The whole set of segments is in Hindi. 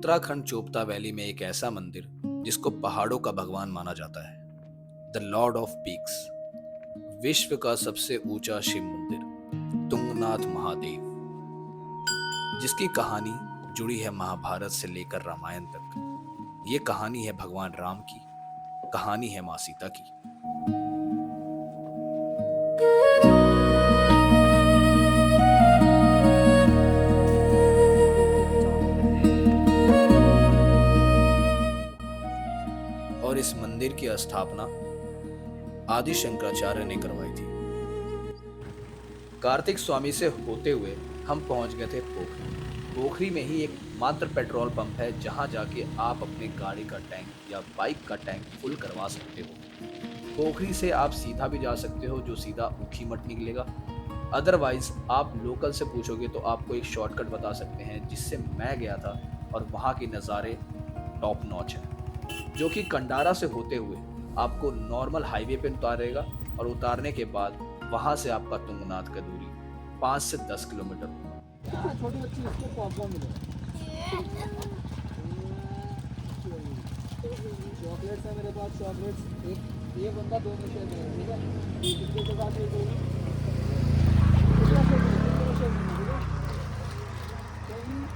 उत्तराखंड चोपता वैली में एक ऐसा मंदिर जिसको पहाड़ों का भगवान माना जाता है, द लॉर्ड ऑफ पीक्स, विश्व का सबसे ऊंचा शिव मंदिर तुंगनाथ महादेव, जिसकी कहानी जुड़ी है महाभारत से लेकर रामायण तक। ये कहानी है भगवान राम की, कहानी है माँ सीता की। और इस मंदिर की स्थापना आदि शंकराचार्य ने करवाई थी। कार्तिक स्वामी से होते हुए हम पहुंच गए थे पोखरी। पोखरी में ही एक मात्र पेट्रोल पंप है जहां जाके आप अपने गाड़ी का टैंक या बाइक का टैंक फुल करवा सकते हो। पोखरी से आप सीधा भी जा सकते हो जो सीधा ऊखीमठ निकलेगा। अदरवाइज आप लोकल से पूछोगे तो आपको एक शॉर्टकट बता सकते हैं जिससे मैं गया था, और वहाँ के नज़ारे टॉप नॉच है, जो कि कंडारा से होते हुए आपको नॉर्मल हाईवे पे उतारेगा और उतारने के बाद वहाँ से आपका तुंगनाथ का दूरी 5 से 10 किलोमीटर होगा। छोटी बच्ची इसको पॉपकॉर्न मिलेगा। चॉकलेट्स है मेरे पास, चॉकलेट्स एक बंदा 2 में शेयर करेगा, ठीक है? इसके के बाद एक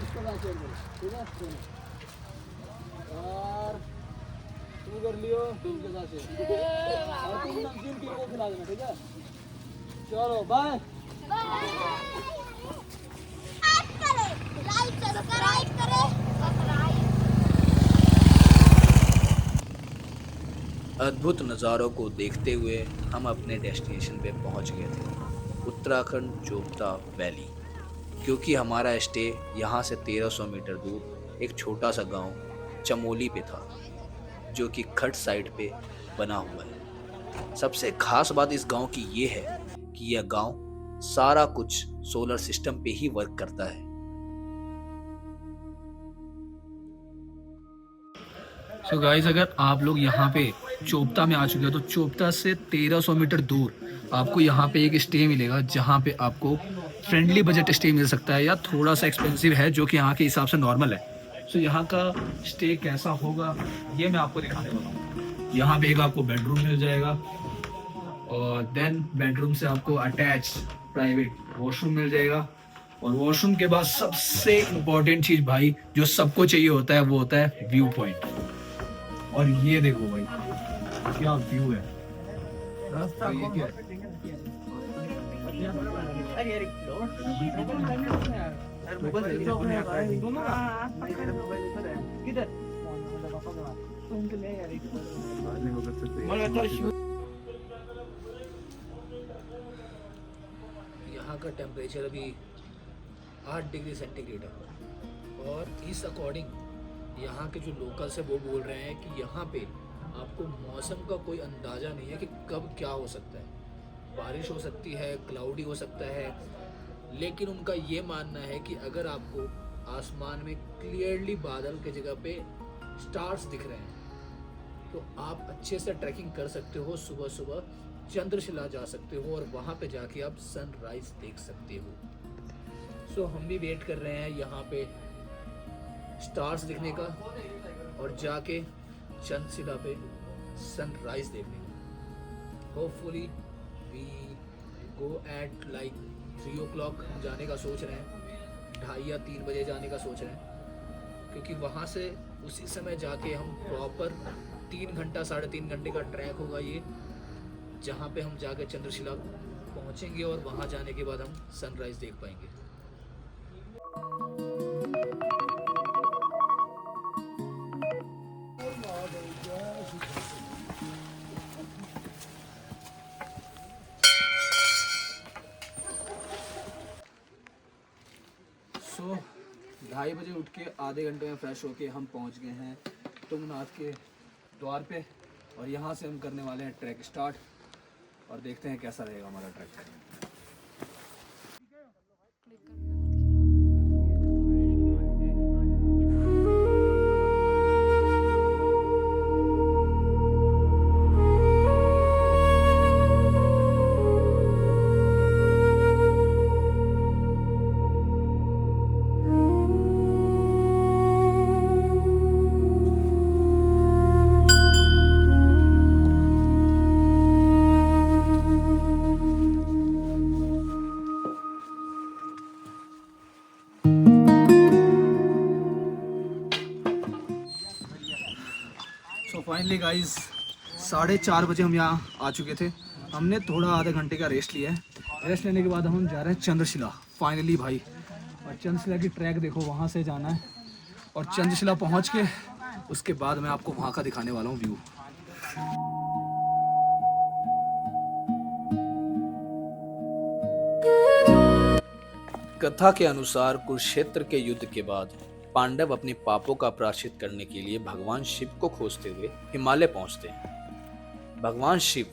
इसके बाद शेयर करो, ठीक है? और तू कर लियो इनके साथ शेयर, और तुम नमकीन पी को खिला देना, ठीक है? चलो बाय। अद्भुत नज़ारों को देखते हुए हम अपने डेस्टिनेशन पे पहुंच गए थे, उत्तराखंड चोपता वैली। क्योंकि हमारा स्टे यहाँ से 1300 मीटर दूर एक छोटा सा गांव चमोली पे था, जो कि खट साइड पे बना हुआ है। सबसे खास बात इस गांव की ये है कि यह गांव सारा कुछ सोलर सिस्टम पे ही वर्क करता है। सो गाइस, अगर आप लोग यहाँ पे चोपता में आ चुके हो तो चोपता से 1300 मीटर दूर आपको यहाँ पे एक स्टे मिलेगा, जहाँ पे आपको फ्रेंडली बजट स्टे मिल सकता है, या थोड़ा सा एक्सपेंसिव है जो कि यहाँ के हिसाब से नॉर्मल है। सो यहाँ का स्टे कैसा होगा ये मैं आपको दिखाने वाला हूँ। यहाँ पे एक आपको बेडरूम मिल जाएगा, और देन बेडरूम से आपको अटैच प्राइवेट वॉशरूम मिल जाएगा, और वॉशरूम के बाद सबसे इम्पोर्टेंट चीज़ भाई जो सबको चाहिए होता है वो होता है व्यू पॉइंट। और ये देखो भाई क्या व्यू है। तो ये क्या है? यहाँ का टेम्परेचर अभी 8 डिग्री सेंटीग्रेड है, और इस अकॉर्डिंग यहाँ के जो लोकल्स है वो बोल रहे हैं कि यहाँ पे आपको मौसम का कोई अंदाज़ा नहीं है कि कब क्या हो सकता है। बारिश हो सकती है, क्लाउडी हो सकता है, लेकिन उनका ये मानना है कि अगर आपको आसमान में क्लियरली बादल के जगह पे स्टार्स दिख रहे हैं तो आप अच्छे से ट्रैकिंग कर सकते हो। सुबह सुबह चंद्रशिला जा सकते हो और वहाँ पे जाके आप सनराइज देख सकते हो। सो हम भी वेट कर रहे हैं यहाँ पे स्टार्स दिखने का और जाके चंद्रशिला पे सनराइज देखने का। Hopefully we go at like 3 o'clock हम जाने का सोच रहे हैं, 2:30 या 3 बजे जाने का सोच रहे हैं, क्योंकि वहाँ से उसी समय जाके हम प्रॉपर 3 घंटा 3.5 घंटे का ट्रैक होगा ये, जहाँ पे हम जाके चंद्रशिला पहुँचेंगे और वहाँ जाने के बाद हम सनराइज देख पाएंगे। सो 2:30 बजे उठ के आधे घंटे में फ्रेश होके हम पहुंच गए हैं तुंगनाथ के द्वार पे, और यहाँ से हम करने वाले हैं ट्रैक स्टार्ट, और देखते हैं कैसा रहेगा हमारा ट्रैक। सो फाइनली गाइस 4:30 बजे हम यहाँ आ चुके थे। हमने थोड़ा आधे घंटे का रेस्ट लिया है। रेस्ट लेने के बाद हम जा रहे हैं चंद्रशिला फाइनली भाई। और चंद्रशिला की ट्रैक देखो, वहाँ से जाना है और चंद्रशिला पहुँच के उसके बाद मैं आपको वहाँ का दिखाने वाला हूँ व्यू। कथा के अनुसार कुरुक्षेत्र के युद्ध के बाद पांडव अपने पापों का प्रायश्चित करने के लिए भगवान शिव को खोजते हुए हिमालय पहुंचते हैं। भगवान शिव,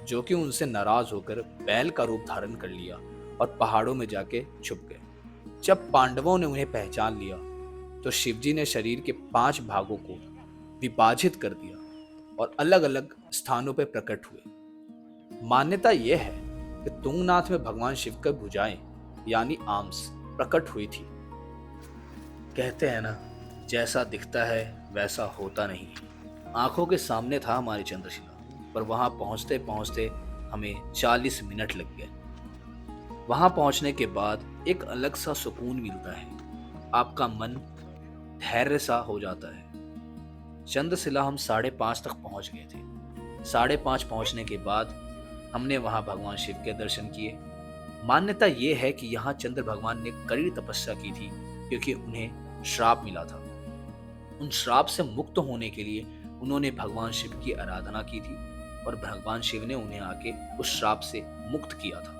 जो कि उनसे नाराज होकर बैल का रूप धारण कर लिया और पहाड़ों में जाके छुप गए। जब पांडवों ने उन्हें पहचान लिया तो शिवजी ने शरीर के 5 भागों को विभाजित कर दिया और अलग अलग स्थानों पर प्रकट हुए। मान्यता यह है कि तुंगनाथ में भगवान शिव की भुजाएं यानी आर्म्स प्रकट हुई थी। कहते हैं ना, जैसा दिखता है वैसा होता नहीं। आंखों के सामने था हमारी चंद्रशिला, पर वहां पहुंचते पहुंचते हमें 40 मिनट लग गए। वहां पहुंचने के बाद एक अलग सा सुकून मिलता है, आपका मन धैर्य सा हो जाता है। चंद्रशिला हम 5:30 तक पहुंच गए थे। 5:30 पहुंचने के बाद हमने वहां भगवान शिव के दर्शन किए। मान्यता यह है कि यहाँ चंद्र भगवान ने कड़ी तपस्या की थी, क्योंकि उन्हें श्राप मिला था। उन श्राप से मुक्त होने के लिए उन्होंने भगवान शिव की आराधना की थी और भगवान शिव ने उन्हें आके उस श्राप से मुक्त किया था।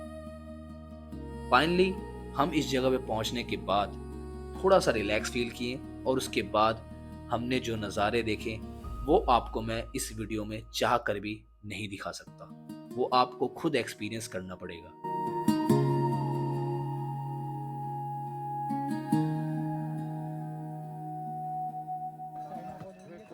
फाइनली हम इस जगह पे पहुंचने के बाद थोड़ा सा रिलैक्स फील किए और उसके बाद हमने जो नज़ारे देखे वो आपको मैं इस वीडियो में चाह कर भी नहीं दिखा सकता। वो आपको खुद एक्सपीरियंस करना पड़ेगा।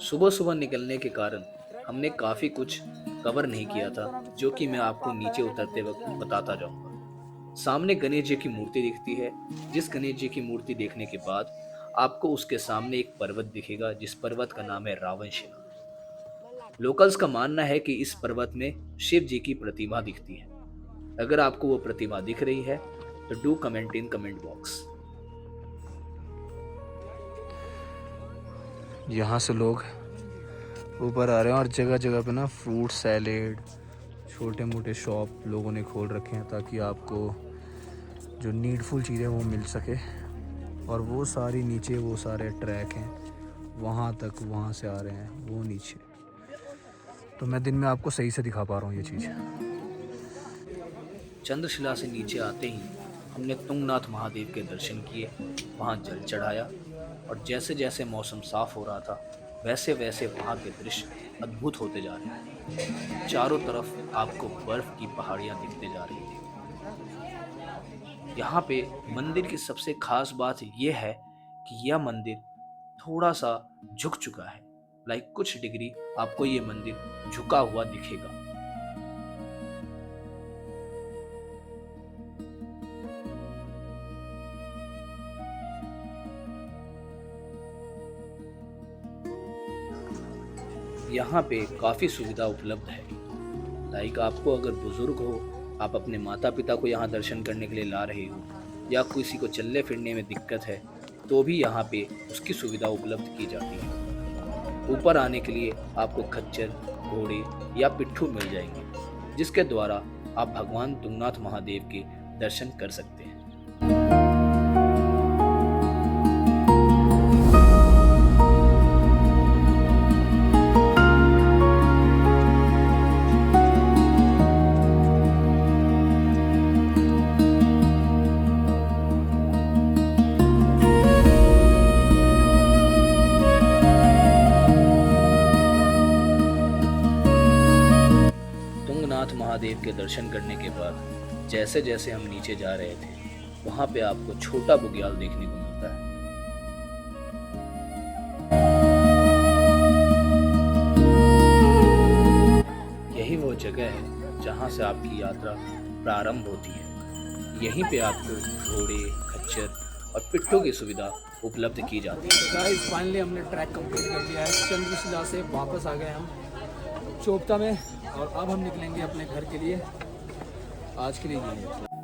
सुबह सुबह निकलने के कारण हमने काफ़ी कुछ कवर नहीं किया था, जो कि मैं आपको नीचे उतरते वक्त बताता जाऊंगा। सामने गणेश जी की मूर्ति दिखती है, जिस गणेश जी की मूर्ति देखने के बाद आपको उसके सामने एक पर्वत दिखेगा, जिस पर्वत का नाम है रावणशिला। लोकल्स का मानना है कि इस पर्वत में शिव जी की प्रतिमा दिखती है। अगर आपको वो प्रतिमा दिख रही है तो do comment in comment box. यहाँ से लोग ऊपर आ रहे हैं और जगह जगह पे ना फ्रूट सैलेड, छोटे मोटे शॉप लोगों ने खोल रखे हैं ताकि आपको जो नीडफुल चीज़ें वो मिल सके। और वो सारी नीचे वो सारे ट्रैक हैं, वहाँ तक वहाँ से आ रहे हैं वो नीचे। तो मैं दिन में आपको सही से दिखा पा रहा हूँ ये चीज़। चंद्रशिला से नीचे आते ही हमने तुंगनाथ महादेव के दर्शन किए, वहाँ जल चढ़ाया और जैसे जैसे मौसम साफ हो रहा था वैसे वैसे वहाँ के दृश्य अद्भुत होते जा रहे हैं। चारों तरफ आपको बर्फ की पहाड़ियाँ दिखते जा रही थी। यहाँ पे मंदिर की सबसे खास बात यह है कि यह मंदिर थोड़ा सा झुक चुका है, लाइक कुछ डिग्री आपको ये मंदिर झुका हुआ दिखेगा। यहाँ पे काफ़ी सुविधा उपलब्ध है, लाइक आपको अगर बुज़ुर्ग हो, आप अपने माता पिता को यहाँ दर्शन करने के लिए ला रहे हो, या किसी को चलने फिरने में दिक्कत है तो भी यहाँ पे उसकी सुविधा उपलब्ध की जाती है। ऊपर आने के लिए आपको खच्चर, घोड़े या पिट्ठू मिल जाएंगे, जिसके द्वारा आप भगवान तुंगनाथ महादेव के दर्शन कर सकते हैं। महादेव के दर्शन करने के बाद जैसे जैसे हम नीचे जा रहे थे वहां पे आपको छोटा बुग्याल देखने को मिलता है। यही वो जगह है जहां से आपकी यात्रा प्रारंभ होती है। यहीं पे आपको घोड़े, खच्चर और पिट्ठू की सुविधा उपलब्ध की जाती है। गाइस फाइनली हमने ट्रैक कंप्लीट कर लिया है। चंद्रशिला से वापस आ गए हम चोपता में और अब हम निकलेंगे अपने घर के लिए। आज के लिए यही है।